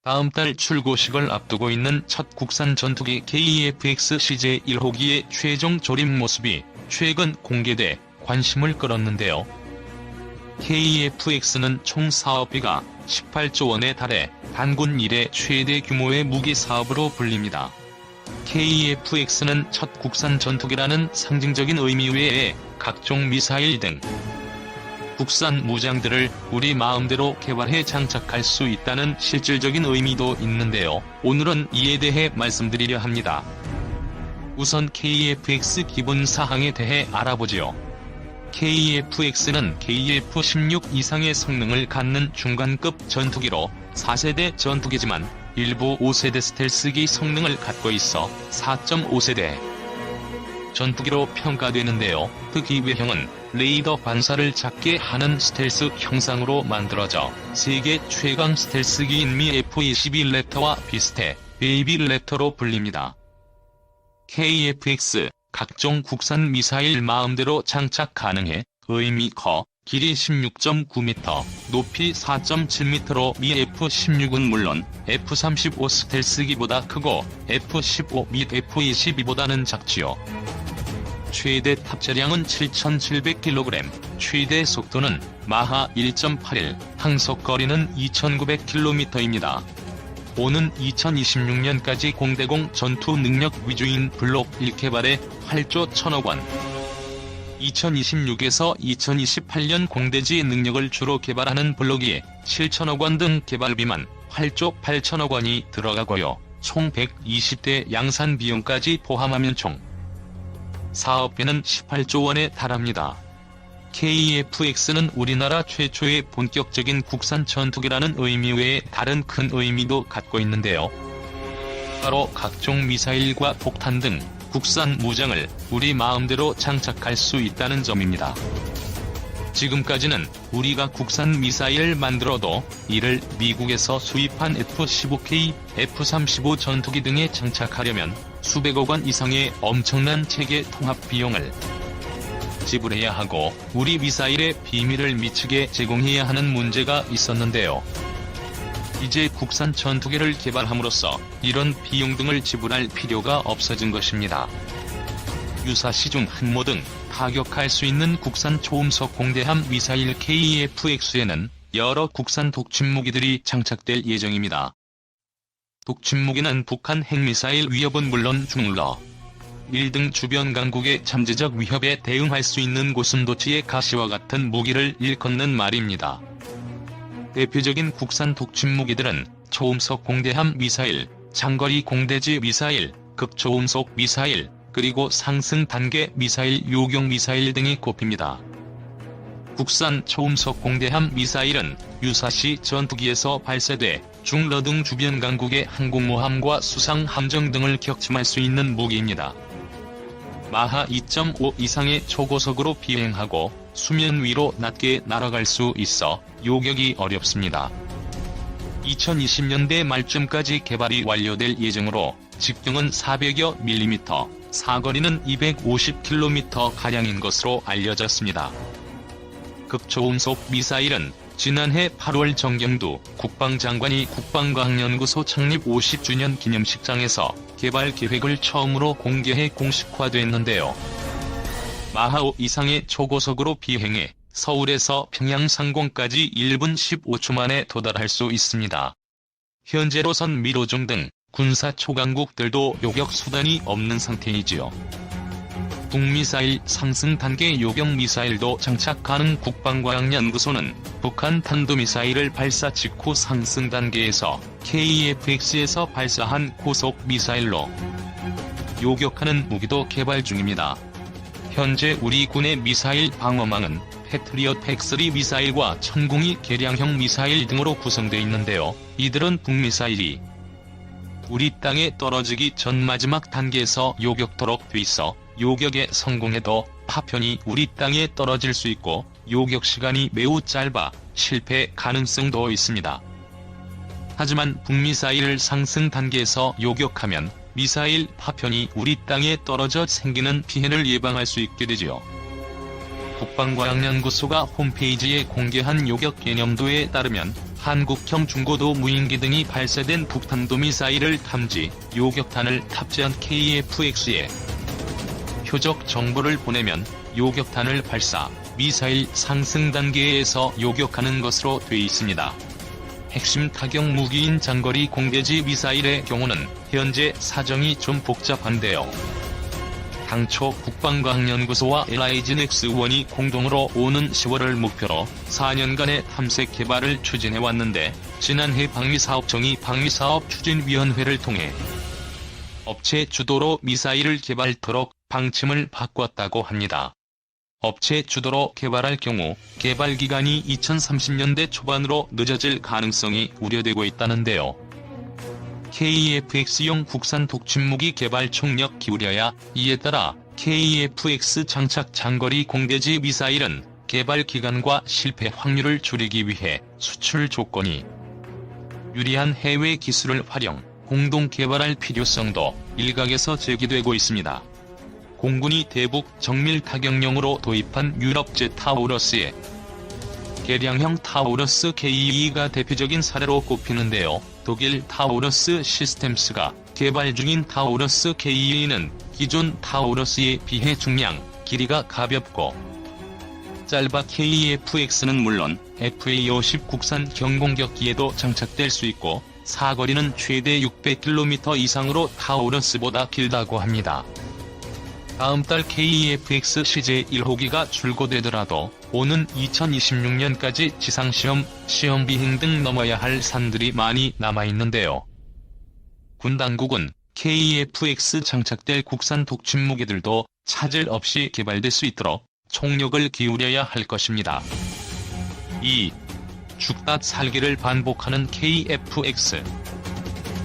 다음 달 출고식을 앞두고 있는 첫 국산 전투기 KF-X CJ1호기의 최종 조립 모습이 최근 공개돼 관심을 끌었는데요. KF-X는 총 사업비가 18조 원에 달해 단군 이래 최대 규모의 무기 사업으로 불립니다. KF-X는 첫 국산 전투기라는 상징적인 의미 외에 각종 미사일 등 국산 무장들을 우리 마음대로 개발해 장착할 수 있다는 실질적인 의미도 있는데요. 오늘은 이에 대해 말씀드리려 합니다. 우선 KF-X 기본 사항에 대해 알아보지요. KF-X는 KF-16 이상의 성능을 갖는 중간급 전투기로 4세대 전투기지만 일부 5세대 스텔스기 성능을 갖고 있어 4.5세대 전투기로 평가되는데요. 그 기외형은 레이더 반사를 작게 하는 스텔스 형상으로 만들어져 세계 최강 스텔스기인 미 F-22 랩터와 비슷해 베이비 랩터로 불립니다. KF-X 각종 국산 미사일 마음대로 장착 가능해 의미 커 길이 16.9m, 높이 4.7m로 미 F-16은 물론 F-35 스텔스기보다 크고 F-15 및 F-22보다는 작지요. 최대 탑재량은 7,700kg, 최대 속도는 마하 1.81, 항속거리는 2,900km입니다. 오는 2026년까지 공대공 전투 능력 위주인 블록 1 개발에 8조 1천억 원, 2026에서 2028년 공대지 능력을 주로 개발하는 블록 2에 7천억 원 등 개발비만 8조 8천억 원이 들어가고요. 총 120대 양산 비용까지 포함하면 총 사업비는 18조 원에 달합니다. KF-X는 우리나라 최초의 본격적인 국산 전투기라는 의미 외에 다른 큰 의미도 갖고 있는데요. 바로 각종 미사일과 폭탄 등 국산 무장을 우리 마음대로 장착할 수 있다는 점입니다. 지금까지는 우리가 국산 미사일을 만들어도 이를 미국에서 수입한 F-15K, F-35 전투기 등에 장착하려면 수백억 원 이상의 엄청난 체계 통합 비용을 지불해야 하고 우리 미사일의 비밀을 미치게 제공해야 하는 문제가 있었는데요. 이제 국산 전투기를 개발함으로써 이런 비용 등을 지불할 필요가 없어진 것입니다. 유사시 중 항모 등 타격할 수 있는 국산 초음속 공대함 미사일 KF-X에는 여러 국산 독침무기들이 장착될 예정입니다. 독침무기는 북한 핵미사일 위협은 물론 중러 1등 주변 강국의 잠재적 위협에 대응할 수 있는 고순도치의 가시와 같은 무기를 일컫는 말입니다. 대표적인 국산 독침무기들은 초음속 공대함 미사일, 장거리 공대지 미사일, 극초음속 미사일, 그리고 상승 단계 미사일, 요격 미사일 등이 꼽힙니다. 국산 초음속 공대함 미사일은 유사시 전투기에서 발사돼 중러 등 주변 강국의 항공모함과 수상 함정 등을 격침할 수 있는 무기입니다. 마하 2.5 이상의 초고속으로 비행하고 수면 위로 낮게 날아갈 수 있어 요격이 어렵습니다. 2020년대 말쯤까지 개발이 완료될 예정으로 직경은 400여 mm, 사거리는 250km가량인 것으로 알려졌습니다. 극초음속 미사일은 지난해 8월 정경두 국방장관이 국방과학연구소 창립 50주년 기념식장에서 개발 계획을 처음으로 공개해 공식화됐는데요. 마하 5 이상의 초고속으로 비행해 서울에서 평양 상공까지 1분 15초 만에 도달할 수 있습니다. 현재로선 미로중 등 군사 초강국들도 요격 수단이 없는 상태이지요. 북미사일 상승 단계 요격 미사일도 장착 가능. 국방과학연구소는 북한 탄도미사일을 발사 직후 상승 단계에서 KF-X에서 발사한 고속 미사일로 요격하는 무기도 개발 중입니다. 현재 우리 군의 미사일 방어망은 패트리엇 P3 미사일과 천궁이 개량형 미사일 등으로 구성되어 있는데요. 이들은 북미사일이 우리 땅에 떨어지기 전 마지막 단계에서 요격토록 돼 있어 요격에 성공해도 파편이 우리 땅에 떨어질 수 있고 요격 시간이 매우 짧아 실패 가능성도 있습니다. 하지만 북미사일을 상승 단계에서 요격하면 미사일 파편이 우리 땅에 떨어져 생기는 피해를 예방할 수 있게 되지요. 국방과학연구소가 홈페이지에 공개한 요격 개념도에 따르면 한국형 중고도 무인기 등이 발사된 북탄도미사일을 탐지, 요격탄을 탑재한 KF-X에 표적 정보를 보내면 요격탄을 발사, 미사일 상승 단계에서 요격하는 것으로 돼 있습니다. 핵심 타격 무기인 장거리 공대지 미사일의 경우는 현재 사정이 좀 복잡한데요. 당초 국방과학연구소와 LIGN-X1이 공동으로 오는 10월을 목표로 4년간의 탐색 개발을 추진해왔는데, 지난해 방위사업청이 방위사업추진위원회를 통해 업체 주도로 미사일을 개발토록 방침을 바꿨다고 합니다. 업체 주도로 개발할 경우 개발 기간이 2030년대 초반으로 늦어질 가능성이 우려되고 있다는데요. KF-X용 국산 독침무기 개발 총력 기울여야. 이에 따라 KF-X 장착 장거리 공대지 미사일은 개발 기간과 실패 확률을 줄이기 위해 수출 조건이 유리한 해외 기술을 활용, 공동 개발할 필요성도 일각에서 제기되고 있습니다. 공군이 대북 정밀 타격용으로 도입한 유럽제 타우러스의 개량형 타우러스 KE가 대표적인 사례로 꼽히는데요. 독일 타우러스 시스템스가 개발 중인 타우러스 KE는 기존 타우러스에 비해 중량, 길이가 가볍고 짧아 KF-X는 물론 FA-50 국산 경공격기에도 장착될 수 있고, 사거리는 최대 600km 이상으로 타우러스보다 길다고 합니다. 다음 달 KF-X 시제 1호기가 출고되더라도 오는 2026년까지 지상시험, 시험비행 등 넘어야 할 산들이 많이 남아있는데요. 군 당국은 KF-X 장착될 국산 독침무기들도 차질 없이 개발될 수 있도록 총력을 기울여야 할 것입니다. 2. 죽다 살기를 반복하는 KF-X.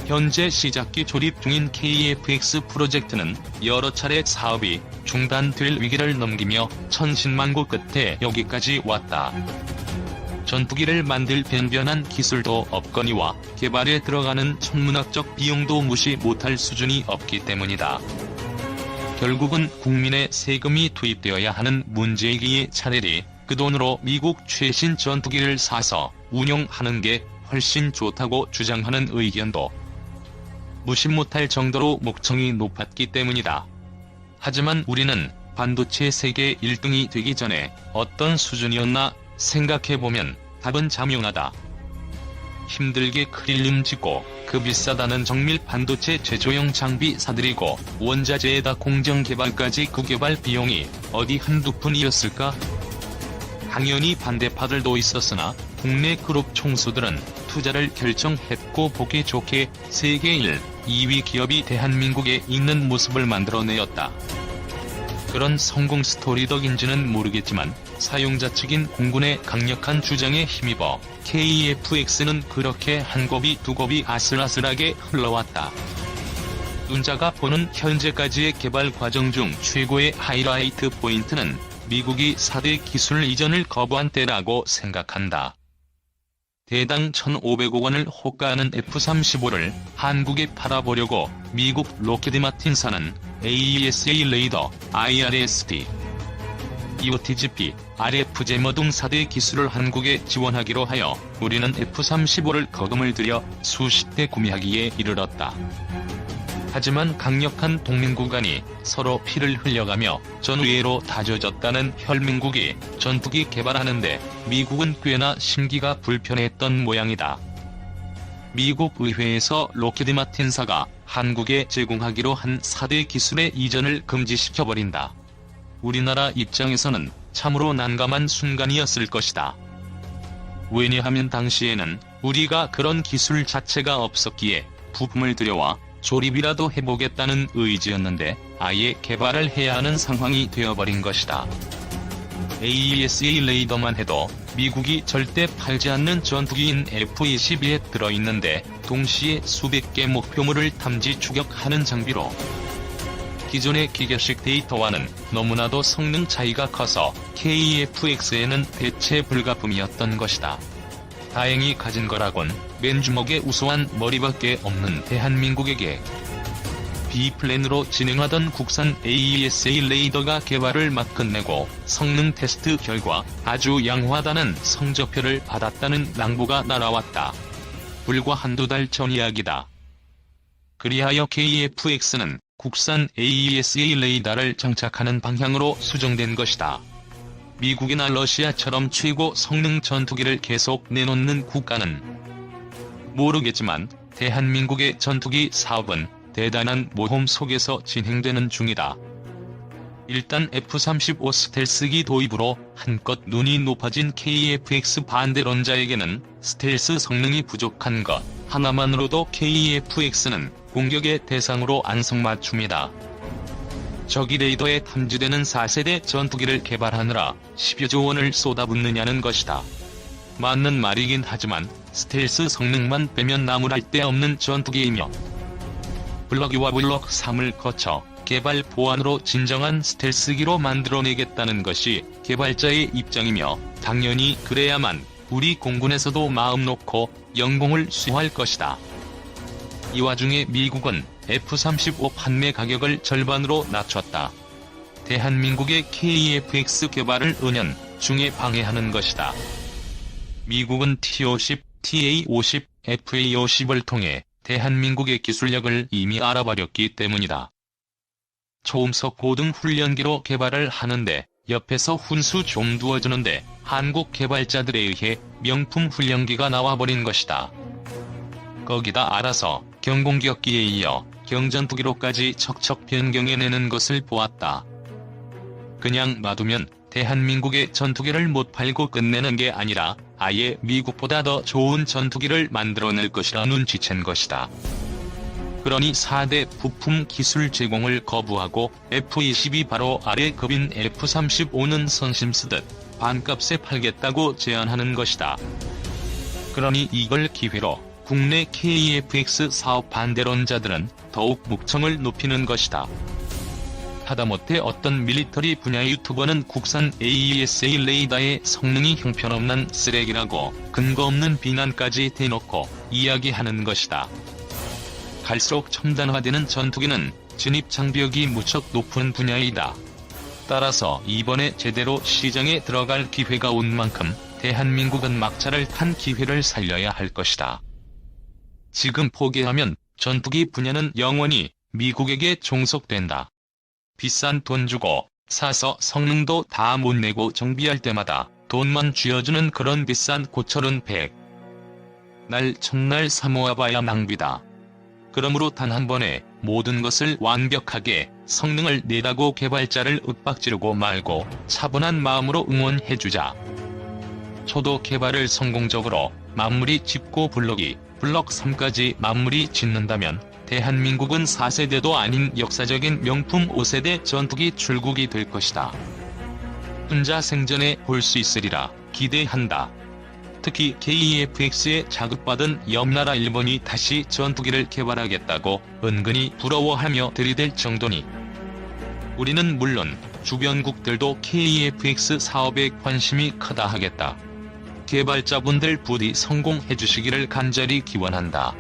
현재 시작기 조립 중인 KF-X 프로젝트는 여러 차례 사업이 중단될 위기를 넘기며 천신만고 끝에 여기까지 왔다. 전투기를 만들 변변한 기술도 없거니와 개발에 들어가는 천문학적 비용도 무시 못할 수준이 없기 때문이다. 결국은 국민의 세금이 투입되어야 하는 문제이기에 차라리 그 돈으로 미국 최신 전투기를 사서 운용하는 게 훨씬 좋다고 주장하는 의견도 무시 못할 정도로 목청이 높았기 때문이다. 하지만 우리는 반도체 세계 1등이 되기 전에 어떤 수준이었나 생각해보면 답은 자명하다. 힘들게 크릴륨 짓고 그 비싸다는 정밀 반도체 제조용 장비 사들이고 원자재에다 공정 개발까지 그 개발 비용이 어디 한두 푼이었을까? 당연히 반대파들도 있었으나 국내 그룹 총수들은 투자를 결정했고 보기 좋게 세계 1, 2위 기업이 대한민국에 있는 모습을 만들어내었다. 그런 성공 스토리 덕인지는 모르겠지만 사용자 측인 공군의 강력한 주장에 힘입어 KF-X는 그렇게 한 곱이 두 곱이 아슬아슬하게 흘러왔다. 눈자가 보는 현재까지의 개발 과정 중 최고의 하이라이트 포인트는 미국이 4대 기술 이전을 거부한 때라고 생각한다. 대당 1,500억 원을 호가하는 F-35를 한국에 팔아보려고 미국 로키드 마틴사는 AESA 레이더, IRST, EOTGP, RF제머 등 4대 기술을 한국에 지원하기로 하여 우리는 F-35를 거금을 들여 수십 대 구매하기에 이르렀다. 하지만 강력한 동맹국 간이 서로 피를 흘려가며 전의회로 다져졌다는 혈맹국이 전투기 개발하는데 미국은 꽤나 심기가 불편했던 모양이다. 미국 의회에서 로키드 마틴사가 한국에 제공하기로 한 4대 기술의 이전을 금지시켜버린다. 우리나라 입장에서는 참으로 난감한 순간이었을 것이다. 왜냐하면 당시에는 우리가 그런 기술 자체가 없었기에 부품을 들여와 조립이라도 해보겠다는 의지였는데 아예 개발을 해야 하는 상황이 되어버린 것이다. AESA 레이더만 해도 미국이 절대 팔지 않는 전투기인 F-22에 들어있는데 동시에 수백 개 목표물을 탐지 추격하는 장비로 기존의 기계식 데이터와는 너무나도 성능 차이가 커서 KF-X에는 대체 불가품이었던 것이다. 다행히 가진 거라곤 맨주먹에 우수한 머리밖에 없는 대한민국에게 B플랜으로 진행하던 국산 AESA 레이더가 개발을 막 끝내고 성능 테스트 결과 아주 양호하다는 성적표를 받았다는 낭보가 날아왔다. 불과 한두 달 전 이야기다. 그리하여 KF-X는 국산 AESA 레이더를 장착하는 방향으로 수정된 것이다. 미국이나 러시아처럼 최고 성능 전투기를 계속 내놓는 국가는 모르겠지만 대한민국의 전투기 사업은 대단한 모험 속에서 진행되는 중이다. 일단 F-35 스텔스기 도입으로 한껏 눈이 높아진 KF-X 반대론자에게는 스텔스 성능이 부족한 것 하나만으로도 KF-X는 공격의 대상으로 안성맞춤이다. 적이 레이더에 탐지되는 4세대 전투기를 개발하느라 10여조 원을 쏟아붓느냐는 것이다. 맞는 말이긴 하지만 스텔스 성능만 빼면 나무랄 데 없는 전투기이며 블록 2와 블록 3을 거쳐 개발 보안으로 진정한 스텔스기로 만들어내겠다는 것이 개발자의 입장이며 당연히 그래야만 우리 공군에서도 마음 놓고 연공을 수호할 것이다. 이 와중에 미국은 F-35 판매 가격을 절반으로 낮췄다. 대한민국의 KF-X 개발을 은연 중에 방해하는 것이다. 미국은 T-50, TA-50, FA-50을 통해 대한민국의 기술력을 이미 알아버렸기 때문이다. 초음속 고등 훈련기로 개발을 하는데 옆에서 훈수 좀 두어주는데 한국 개발자들에 의해 명품 훈련기가 나와버린 것이다. 거기다 알아서 경공격기에 이어 경전투기로까지 척척 변경해내는 것을 보았다. 그냥 놔두면 대한민국의 전투기를 못 팔고 끝내는 게 아니라 아예 미국보다 더 좋은 전투기를 만들어낼 것이라 눈치챈 것이다. 그러니 4대 부품 기술 제공을 거부하고 F-22 바로 아래 급인 F-35는 선심 쓰듯 반값에 팔겠다고 제안하는 것이다. 그러니 이걸 기회로 국내 KF-X 사업 반대론자들은 더욱 목청을 높이는 것이다. 하다못해 어떤 밀리터리 분야 유튜버는 국산 AESA 레이더의 성능이 형편없는 쓰레기라고 근거 없는 비난까지 대놓고 이야기하는 것이다. 갈수록 첨단화되는 전투기는 진입 장벽이 무척 높은 분야이다. 따라서 이번에 제대로 시장에 들어갈 기회가 온 만큼 대한민국은 막차를 탄 기회를 살려야 할 것이다. 지금 포기하면 전투기 분야는 영원히 미국에게 종속된다. 비싼 돈 주고 사서 성능도 다 못 내고 정비할 때마다 돈만 쥐어주는 그런 비싼 고철은 100날 천날 사모아봐야 낭비다. 그러므로 단 한 번에 모든 것을 완벽하게 성능을 내라고 개발자를 윽박지르고 말고 차분한 마음으로 응원해주자. 초도 개발을 성공적으로 마무리 짓고 블록 3까지 마무리 짓는다면 대한민국은 4세대도 아닌 역사적인 명품 5세대 전투기 출국이 될 것이다. 혼자 생전에 볼 수 있으리라 기대한다. 특히 KF-X에 자극받은 옆나라 일본이 다시 전투기를 개발하겠다고 은근히 부러워하며 들이댈 정도니 우리는 물론 주변국들도 KF-X 사업에 관심이 크다 하겠다. 개발자분들 부디 성공해주시기를 간절히 기원한다.